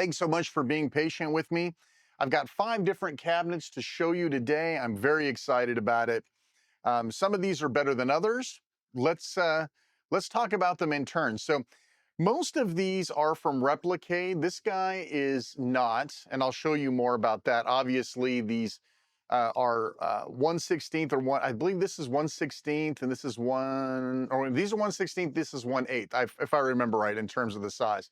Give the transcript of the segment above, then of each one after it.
Thanks so much for being patient with me. I've got 5 different cabinets to show you today. I'm very excited about it. Some of these are better than others. Let's uh, let's talk about them in turn. So most of these are from Replicade. This guy is not, and I'll show you more about that. Obviously, these are 1/16 or one. I believe this is 1/16, and this is one, or these are 1/16. This is 1/8, if I remember right in terms of the size.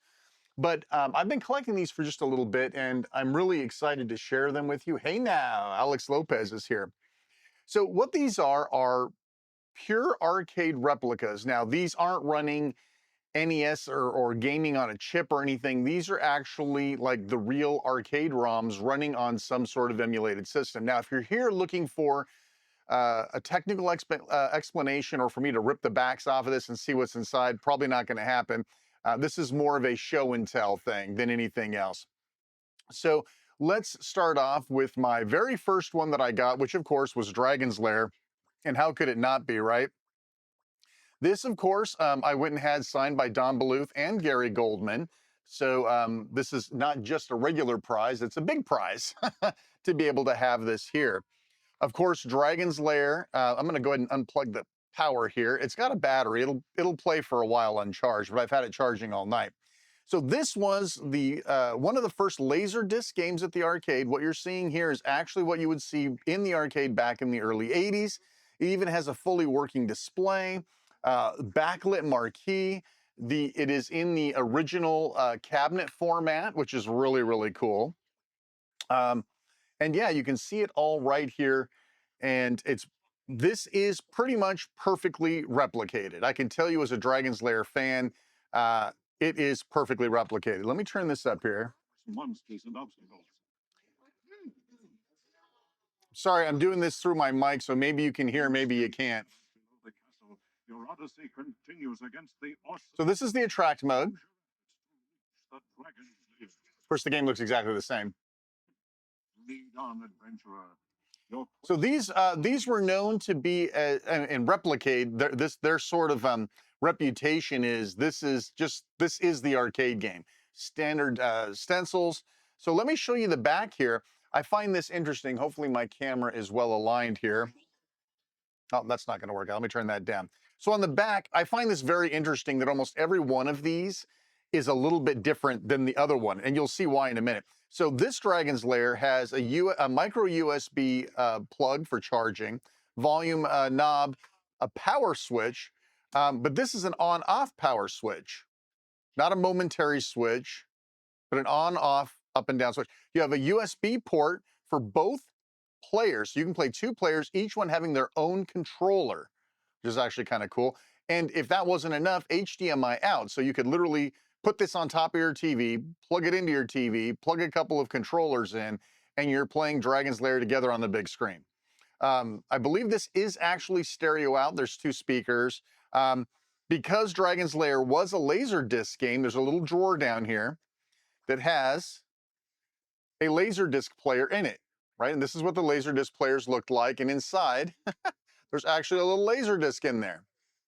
But I've been collecting these for just a little bit, and I'm really excited to share them with you. Hey now, Alex Lopez is here. So what these are pure arcade replicas. Now, these aren't running NES or gaming on a chip or anything. These are actually like the real arcade ROMs running on some sort of emulated system. Now, if you're here looking for a technical explanation or for me to rip the backs off of this and see what's inside, probably not going to happen. This is more of a show and tell thing than anything else. So let's start off with my very first one that I got, which of course was Dragon's Lair. And how could it not be, right? This, of course, I went and had signed by Don Bluth and Gary Goldman. So this is not just a regular prize, it's a big prize to be able to have this here. Of course, Dragon's Lair, I'm gonna go ahead and unplug the power here. It's got a battery, it'll play for a while uncharged, but I've had it charging all night. So this was the one of the first Laserdisc games at the arcade. What you're seeing here is actually what you would see in the arcade back in the early 80s. It even has a fully working display, backlit marquee. It is in the original cabinet format, which is really, really cool. And yeah, you can see it all right here. And this is pretty much perfectly replicated. I can tell you as a Dragon's Lair fan, it is perfectly replicated. Let me turn this up here. Sorry, I'm doing this through my mic, so maybe you can hear, maybe you can't. So this is the attract mode. Of course, the game looks exactly the same. So these were known to be in Replicade. Their sort of reputation is this is the arcade game. Standard stencils. So let me show you the back here. I find this interesting. Hopefully my camera is well aligned here. Oh, that's not going to work out. Let me turn that down. So on the back, I find this very interesting that almost every one of these is a little bit different than the other one, and you'll see why in a minute. So this Dragon's Lair has a micro USB plug for charging, volume knob, a power switch, but this is an on-off power switch, not a momentary switch, but an on-off, up and down switch. You have a USB port for both players. So you can play 2 players, each one having their own controller, which is actually kind of cool. And if that wasn't enough, HDMI out. So you could literally put this on top of your TV, plug it into your TV, plug a couple of controllers in, and you're playing Dragon's Lair together on the big screen. I believe this is actually stereo out. There's 2 speakers. Because Dragon's Lair was a Laserdisc game, there's a little drawer down here that has a Laserdisc player in it, right? And this is what the Laserdisc players looked like. And inside, there's actually a little Laserdisc in there.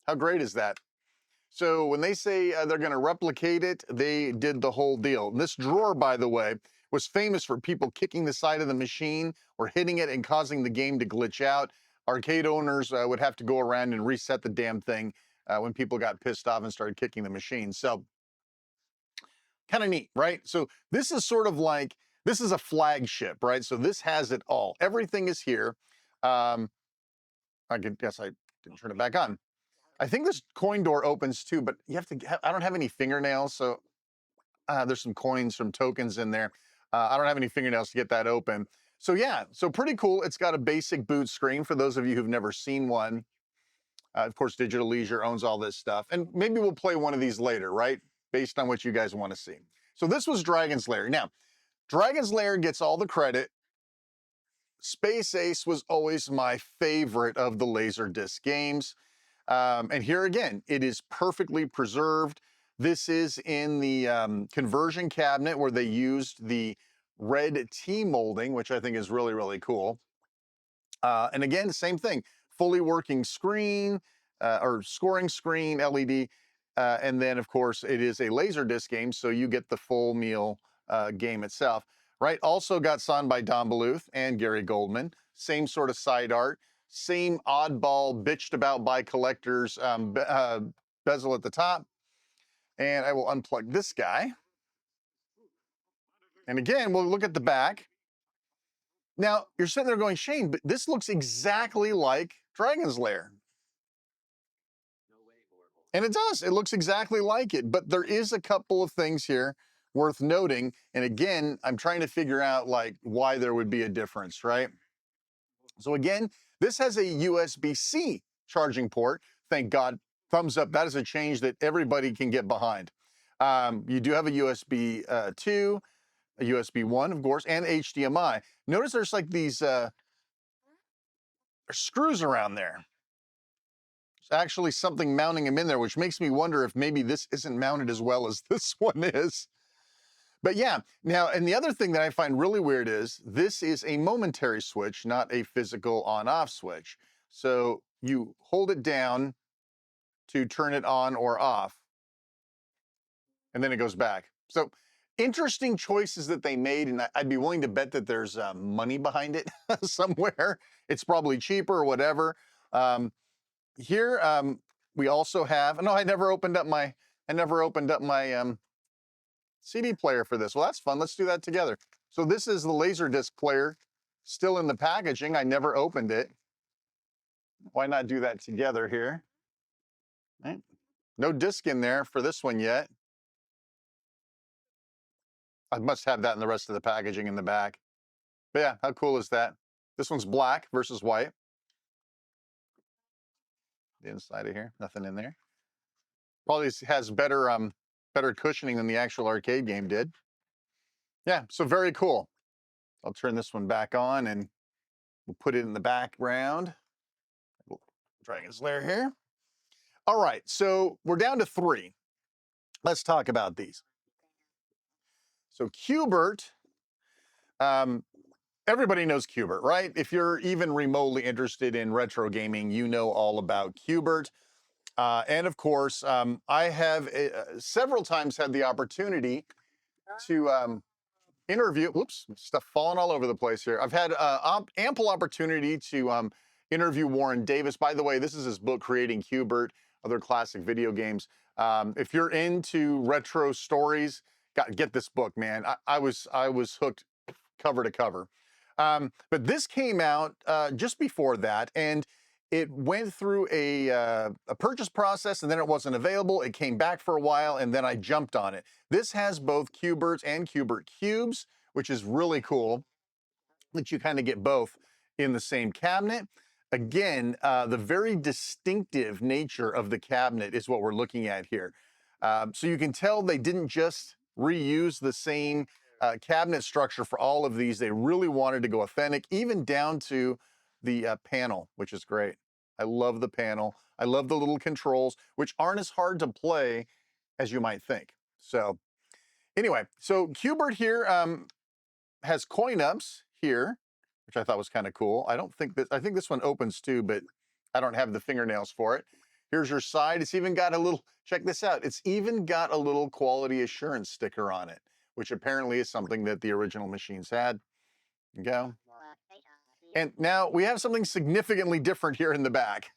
How great is that? So when they say they're going to replicate it, they did the whole deal. And this drawer, by the way, was famous for people kicking the side of the machine or hitting it and causing the game to glitch out. Arcade owners would have to go around and reset the damn thing when people got pissed off and started kicking the machine. So kind of neat, right? So this is sort of like, this is a flagship, right? So this has it all. Everything is here. I guess I didn't turn it back on. I think this coin door opens too, but you have to, I don't have any fingernails, so there's some coins, some tokens in there. I don't have any fingernails to get that open. So yeah, so pretty cool. It's got a basic boot screen for those of you who've never seen one. Of course, Digital Leisure owns all this stuff. And maybe we'll play one of these later, right? Based on what you guys want to see. So this was Dragon's Lair. Now, Dragon's Lair gets all the credit. Space Ace was always my favorite of the Laserdisc games. And here again, it is perfectly preserved. This is in the conversion cabinet where they used the red T molding, which I think is really, really cool. And again, same thing, fully working screen or scoring screen LED. And then, of course, it is a Laserdisc game, so you get the full meal game itself. Right, also got signed by Don Bluth and Gary Goldman. Same sort of side art, same oddball bitched about by collectors bezel at the top. And I will unplug this guy. And again, we'll look at the back. Now, you're sitting there going, Shane, but this looks exactly like Dragon's Lair. And it does. It looks exactly like it. But there is a couple of things here worth noting. And again, I'm trying to figure out like why there would be a difference, right? So again, this has a USB-C charging port. Thank God. Thumbs up. That is a change that everybody can get behind. You do have a USB 2, a USB 1, of course, and HDMI. Notice there's like these screws around there. There's actually something mounting them in there, which makes me wonder if maybe this isn't mounted as well as this one is. But yeah, now, and the other thing that I find really weird is this is a momentary switch, not a physical on-off switch. So you hold it down to turn it on or off, and then it goes back. So interesting choices that they made, and I'd be willing to bet that there's money behind it somewhere. It's probably cheaper or whatever. Here we also have. No, I never opened up my CD player for this. Well, that's fun. Let's do that together. So this is the Laserdisc player, still in the packaging. I never opened it. Why not do that together here? Right. No disc in there for this one yet. I must have that in the rest of the packaging in the back. But yeah, how cool is that? This one's black versus white. The inside of here, nothing in there. Probably has better better cushioning than the actual arcade game did. Yeah, so very cool. I'll turn this one back on and we'll put it in the background. Dragon's Lair here. All right, so we're down to 3. Let's talk about these. So Q*bert, everybody knows Q*bert, right? If you're even remotely interested in retro gaming, you know all about Q*bert. And of course, I have several times had the opportunity to interview, whoops, stuff falling all over the place here. I've had ample opportunity to interview Warren Davis. By the way, this is his book, Creating Q*bert, Other Classic Video Games. If you're into retro stories, get this book, man. I was hooked cover to cover. But this came out just before that, and it went through a purchase process, and then it wasn't available. It came back for a while, and then I jumped on it. This has both Q*berts and Q*bert cubes, which is really cool that you kind of get both in the same cabinet. Again, the very distinctive nature of the cabinet is what we're looking at here. So you can tell they didn't just reuse the same cabinet structure for all of these. They really wanted to go authentic, even down to the panel, which is great. I love the panel. I love the little controls, which aren't as hard to play as you might think. So anyway, so Q*bert here has coin-ups here, which I thought was kind of cool. I think this one opens too, but I don't have the fingernails for it. Here's your side. It's even got a little, check this out. It's even got a little quality assurance sticker on it, which apparently is something that the original machines had. There you go. And now we have something significantly different here in the back.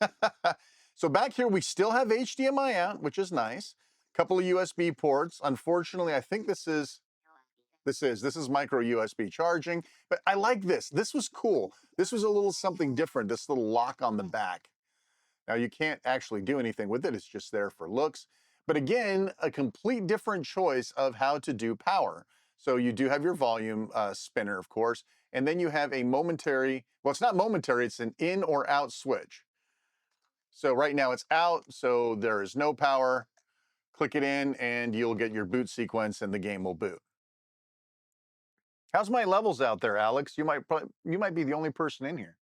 So back here, we still have HDMI out, which is nice. A couple of USB ports. Unfortunately, I think this is micro USB charging, but I like this. This was cool. This was a little something different, this little lock on the back. Now you can't actually do anything with it. It's just there for looks. But again, a complete different choice of how to do power. So you do have your volume spinner, of course, and then you have a momentary, well, it's not momentary, it's an in or out switch. So right now it's out, so there is no power. Click it in and you'll get your boot sequence and the game will boot. How's my levels out there, Alex? You might be the only person in here.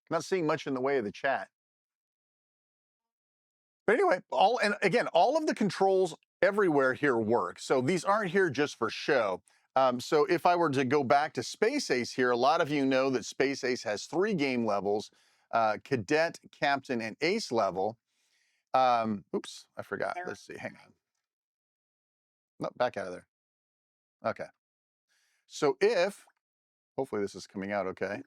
I'm not seeing much in the way of the chat. But anyway, all of the controls everywhere here work. So these aren't here just for show. So if I were to go back to Space Ace here, a lot of you know that Space Ace has 3 game levels, Cadet, Captain, and Ace level. Oops, I forgot. Let's see, hang on. No, back out of there. Okay. So hopefully this is coming out okay.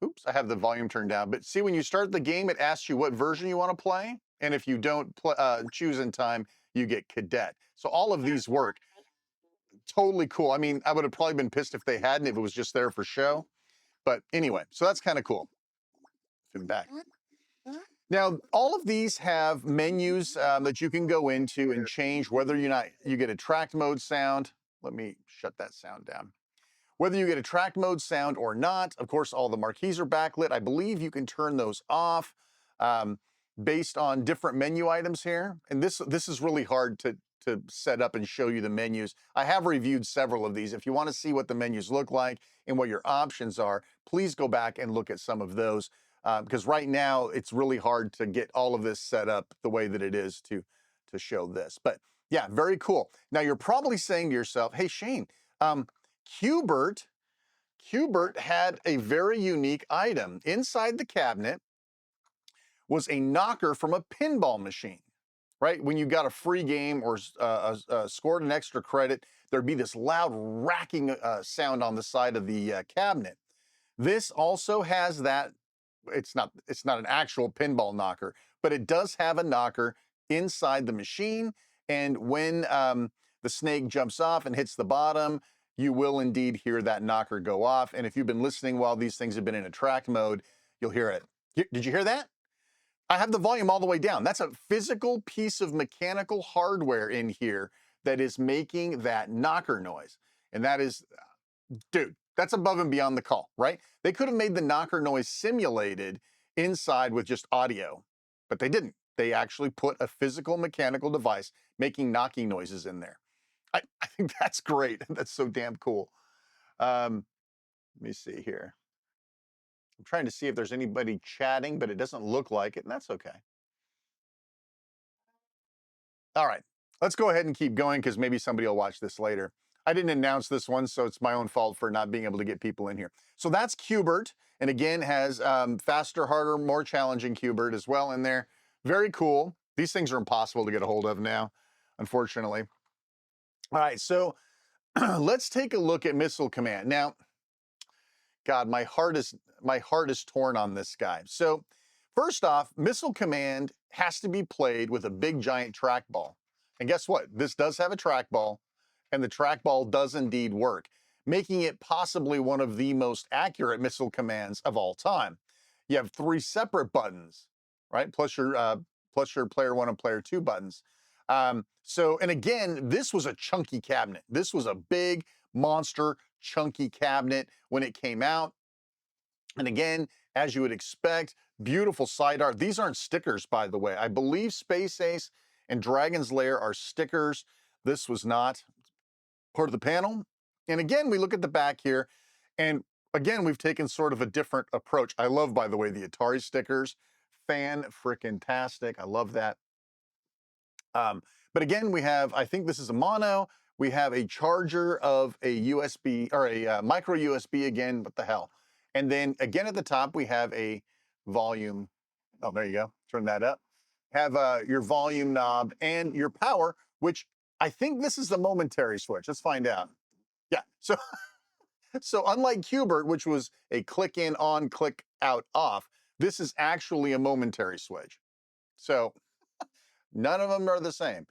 Oops, I have the volume turned down. But see, when you start the game, it asks you what version you want to play. And if you don't choose in time, you get Cadet. So all of these work. Totally cool. I mean, I would have probably been pissed if they hadn't, if it was just there for show. But anyway, so that's kind of cool. Back. Now, all of these have menus that you can go into and change whether you get a track mode sound. Let me shut that sound down. Whether you get a track mode sound or not, of course, all the marquees are backlit. I believe you can turn those off um, based on different menu items here. And this is really hard to set up and show you the menus. I have reviewed several of these. If you want to see what the menus look like and what your options are, please go back and look at some of those. Because right now it's really hard to get all of this set up the way that it is to show this. But yeah, very cool. Now you're probably saying to yourself, hey, Shane, Qbert had a very unique item. Inside the cabinet was a knocker from a pinball machine, right? When you got a free game or scored an extra credit, there'd be this loud racking sound on the side of the cabinet. This also has that. It's not an actual pinball knocker, but it does have a knocker inside the machine. And when the snake jumps off and hits the bottom, you will indeed hear that knocker go off. And if you've been listening while these things have been in a track mode, you'll hear it. Did you hear that? I have the volume all the way down. That's a physical piece of mechanical hardware in here that is making that knocker noise. And that is, dude, that's above and beyond the call, right? They could have made the knocker noise simulated inside with just audio, but they didn't. They actually put a physical mechanical device making knocking noises in there. I think that's great. That's so damn cool. Let me see here. I'm trying to see if there's anybody chatting, but it doesn't look like it, and that's okay. All right, let's go ahead and keep going because maybe somebody will watch this later. I didn't announce this one, so it's my own fault for not being able to get people in here. So that's Qbert, and again, has faster, harder, more challenging Qbert as well in there. Very cool. These things are impossible to get a hold of now, unfortunately. All right, so let's take a look at Missile Command. Now, God, my heart is torn on this guy. So, first off, Missile Command has to be played with a big giant trackball. And guess what? This does have a trackball, and the trackball does indeed work, making it possibly one of the most accurate missile commands of all time. You have 3 separate buttons, right? Plus your player 1 and player 2 buttons. And again, this was a chunky cabinet. This was a big monster chunky cabinet when it came out. And again, as you would expect, beautiful side art. These aren't stickers, by the way. I believe Space Ace and Dragon's Lair are stickers. This was not part of the panel. And again, we look at the back here, and again, we've taken sort of a different approach. I love, by the way, the Atari stickers. Fan-frickin-tastic. I love that. But again, we have, I think this is a mono. We have a charger of a USB or a micro USB again. What the hell? And then again at the top, we have a volume. Oh, there you go. Turn that up. Have your volume knob and your power, which I think this is the momentary switch. Let's find out. Yeah. So unlike Qbert, which was a click in on, click out off, this is actually a momentary switch. So none of them are the same.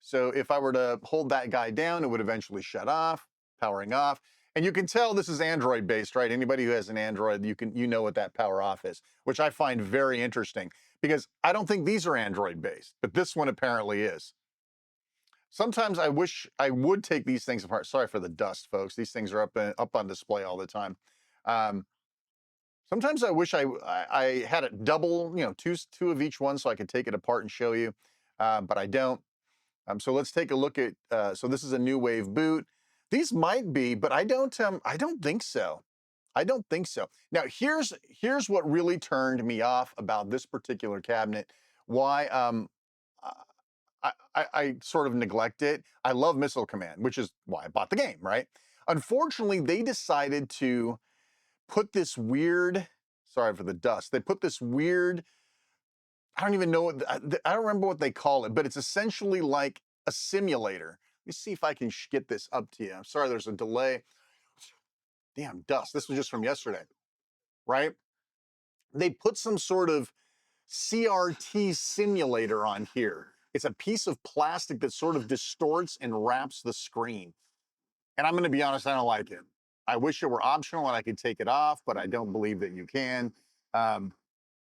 So if I were to hold that guy down, it would eventually shut off, powering off. And you can tell this is Android based, right? Anybody who has an Android, you know what that power off is, which I find very interesting because I don't think these are Android based, but this one apparently is. Sometimes I wish I would take these things apart. Sorry for the dust, folks. These things are up on display all the time. Sometimes I wish I had it double, two of each one so I could take it apart and show you, but I don't. So let's take a look at. So this is a New Wave boot. These might be, but I don't think so. I don't think so. Now here's what really turned me off about this particular cabinet. Why I sort of neglect it. I love Missile Command, which is why I bought the game, right? Unfortunately, they decided to put this weird. Sorry for the dust. They put this weird. I don't even know. I don't remember what they call it, but it's essentially like a simulator. Let me see if I can get this up to you. I'm sorry, there's a delay. damn dust. This was just from yesterday, right? They put some sort of CRT simulator on here. It's a piece of plastic that sort of distorts and wraps the screen. And I'm going to be honest, I don't like it. I wish it were optional and I could take it off, but I don't believe that you can. Um,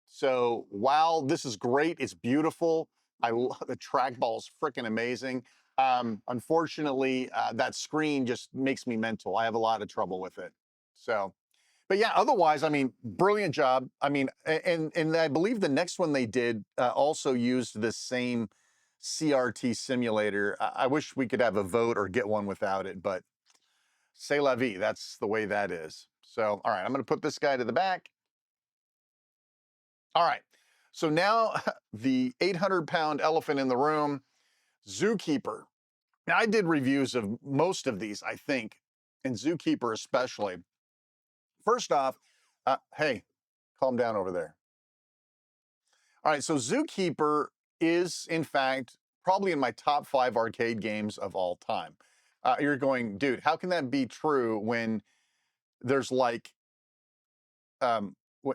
so while this is great, it's beautiful. I love the trackball is freaking amazing. Unfortunately, that screen just makes me mental. I have a lot of trouble with it. So, but yeah, otherwise, I mean, brilliant job. I mean, and I believe the next one they did also used this same CRT simulator. I wish we could have a vote or get one without it, but c'est la vie. That's the way that is. So, all right, I'm going to put this guy to the back. All right. So now the 800-pound elephant in the room, Zookeeper. Now, I did reviews of most of these, I think, and Zookeeper especially. First off, hey, calm down over there. All right, so Zookeeper is, in fact, probably in my top 5 arcade games of all time. You're going, dude, how can that be true when there's like,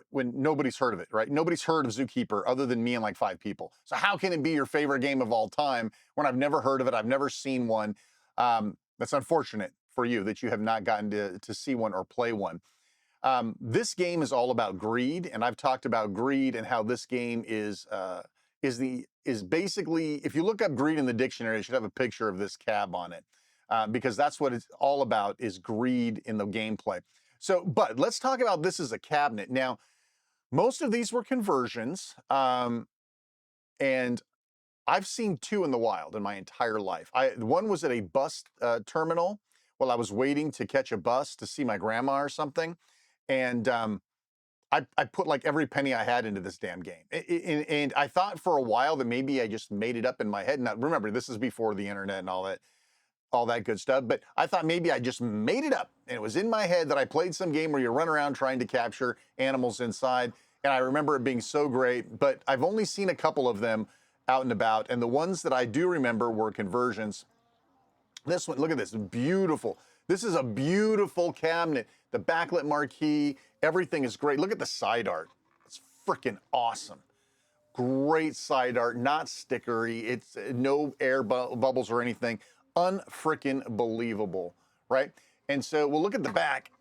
when nobody's heard of it, right? Nobody's heard of Zookeeper other than me and like 5 people. So how can it be your favorite game of all time when I've never heard of it? I've never seen one. That's unfortunate for you that you have not gotten to see one or play one. This game is all about greed, and I've talked about greed and how this game is basically, if you look up greed in the dictionary, it should have a picture of this cab on it, because that's what it's all about, is greed in the gameplay. So, but let's talk about this as a cabinet. Now, most of these were conversions, and I've seen 2 in the wild in my entire life. One was at a bus terminal while I was waiting to catch a bus to see my grandma or something. And I put like every penny I had into this damn game. And I thought for a while that maybe I just made it up in my head. Now, remember, this is before the internet and all that good stuff. But I thought maybe I just made it up. And it was in my head that I played some game where you run around trying to capture animals inside. And I remember it being so great. But I've only seen a couple of them out and about. And the ones that I do remember were conversions. This one, look at this, beautiful. This is a beautiful cabinet. The backlit marquee, everything is great. Look at the side art. It's freaking awesome. Great side art, not stickery. It's no air bubbles or anything. Unfreaking believable, right? And so we'll look at the back.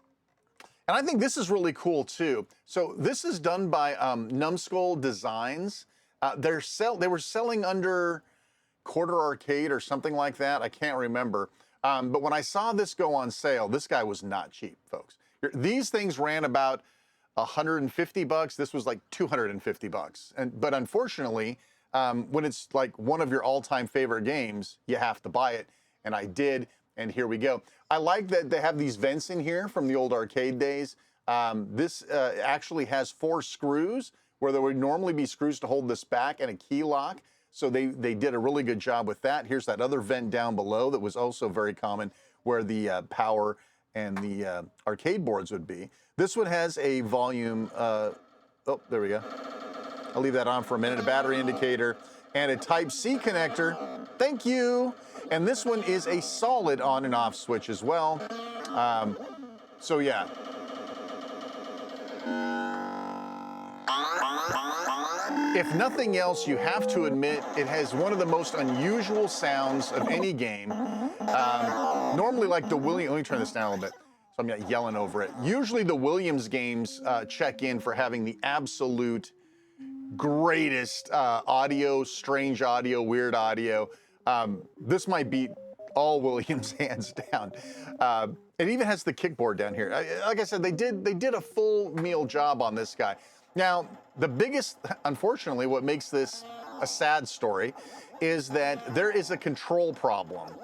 And I think this is really cool too. So this is done by Numbskull Designs. They were selling under Quarter Arcade or something like that. I can't remember. But when I saw this go on sale, this guy was not cheap, folks. These things ran about $150. This was like $250. But unfortunately, when it's like one of your all-time favorite games, you have to buy it. And I did. And here we go. I like that they have these vents in here from the old arcade days. This actually has 4 screws where there would normally be screws to hold this back and a key lock. So they did a really good job with that. Here's that other vent down below that was also very common, where the power and the arcade boards would be. This one has a volume, oh, there we go. I'll leave that on for a minute, a battery indicator, and a Type-C connector. Thank you. And this one is a solid on and off switch as well. So yeah. If nothing else, you have to admit it has one of the most unusual sounds of any game. Normally, like the Williams, let me turn this down a little bit so I'm not yelling over it. Usually the Williams games check in for having the absolute greatest audio, strange audio, weird audio. This might beat all Williams hands down. It even has the kickboard down here. Like I said, they did a full meal job on this guy. Now, the biggest, unfortunately, what makes this a sad story is that there is a control problem.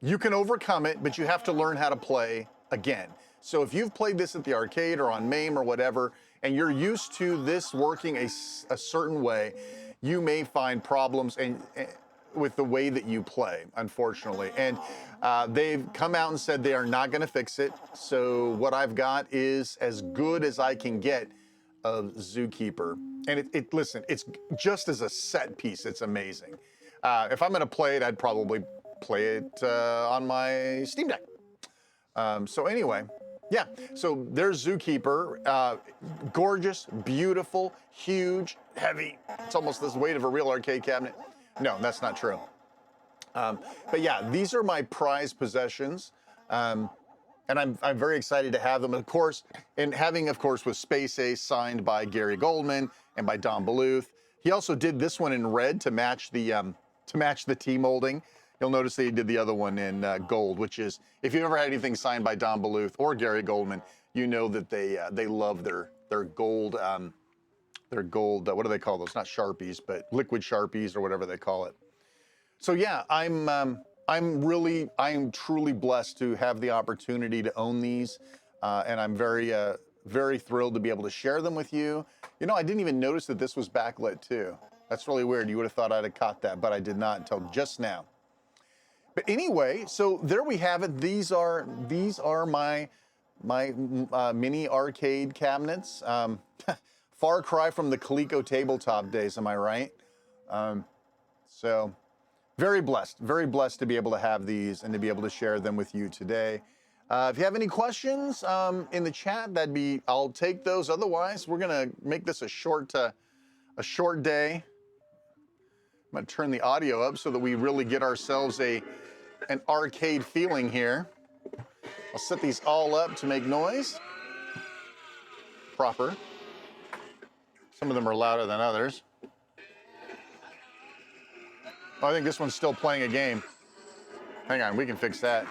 You can overcome it, but you have to learn how to play again. So if you've played this at the arcade or on MAME or whatever, and you're used to this working a certain way, you may find problems with the way that you play, unfortunately. And they've come out and said they are not going to fix it. So what I've got is as good as I can get of Zookeeper. And listen, it's just as a set piece, it's amazing. If I'm going to play it, I'd probably play it on my Steam Deck. So anyway, yeah, so there's Zookeeper. Gorgeous, beautiful, huge, heavy. It's almost the weight of a real arcade cabinet. No, that's not true. But yeah, these are my prized possessions. And I'm very excited to have them, of course, and having, of course, with Space Ace signed by Gary Goldman and by Don Bluth. He also did this one in red to match the T molding. You'll notice that he did the other one in gold, which is, if you've ever had anything signed by Don Bluth or Gary Goldman, you know that they love their gold, what do they call those? Not Sharpies, but liquid Sharpies or whatever they call it. So yeah, I'm truly blessed to have the opportunity to own these, and I'm very thrilled to be able to share them with you. You know, I didn't even notice that this was backlit too. That's really weird. You would have thought I'd have caught that, but I did not until just now. But anyway, so there we have it. These are my mini arcade cabinets. Far cry from the Coleco tabletop days, am I right? So very blessed to be able to have these and to be able to share them with you today. If you have any questions in the chat, I'll take those. Otherwise, we're gonna make this a short day. I'm gonna turn the audio up so that we really get ourselves an arcade feeling here. I'll set these all up to make noise. Proper. Some of them are louder than others. Oh, I think this one's still playing a game. Hang on, we can fix that.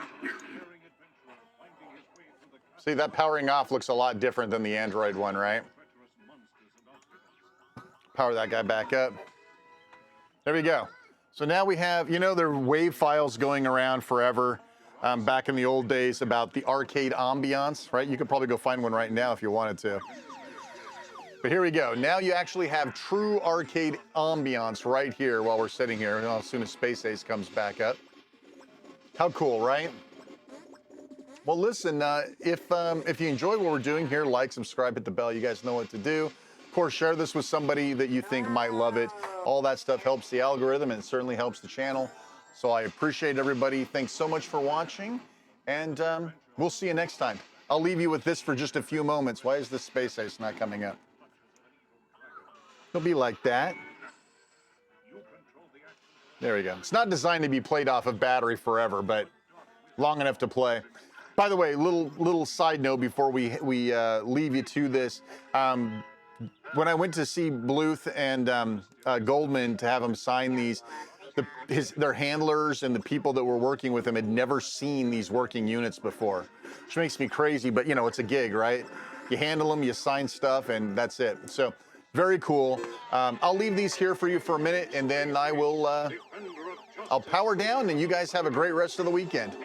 See, that powering off looks a lot different than the Android one, right? Power that guy back up. There we go. So now we have, you know, there are wave files going around forever back in the old days about the arcade ambiance, right? You could probably go find one right now if you wanted to. But here we go. Now you actually have true arcade ambiance right here while we're sitting here, as soon as Space Ace comes back up. How cool, right? Well, listen, if you enjoy what we're doing here, like, subscribe, hit the bell. You guys know what to do. Of course, share this with somebody that you think might love it. All that stuff helps the algorithm and it certainly helps the channel. So I appreciate everybody. Thanks so much for watching, and we'll see you next time. I'll leave you with this for just a few moments. Why is this Space Ace not coming up? It'll be like that. There we go. It's not designed to be played off of battery forever, but long enough to play. By the way, little side note before we leave you to this. When I went to see Bluth and Goldman to have them sign these, their handlers and the people that were working with them had never seen these working units before, which makes me crazy, but you know, it's a gig, right? You handle them, you sign stuff, and that's it. So very cool. I'll leave these here for you for a minute, and then I'll power down, and you guys have a great rest of the weekend.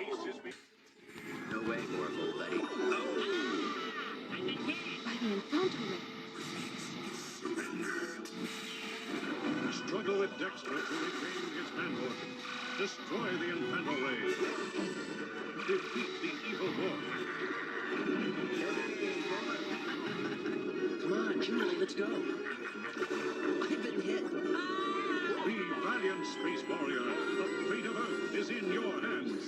Struggle with Dexter to regain his manhood. Destroy the Infernal Wave. Defeat the evil boy. Come on, Julie, let's go. I've been hit. Be valiant, Space Warrior. The fate of Earth is in your hands.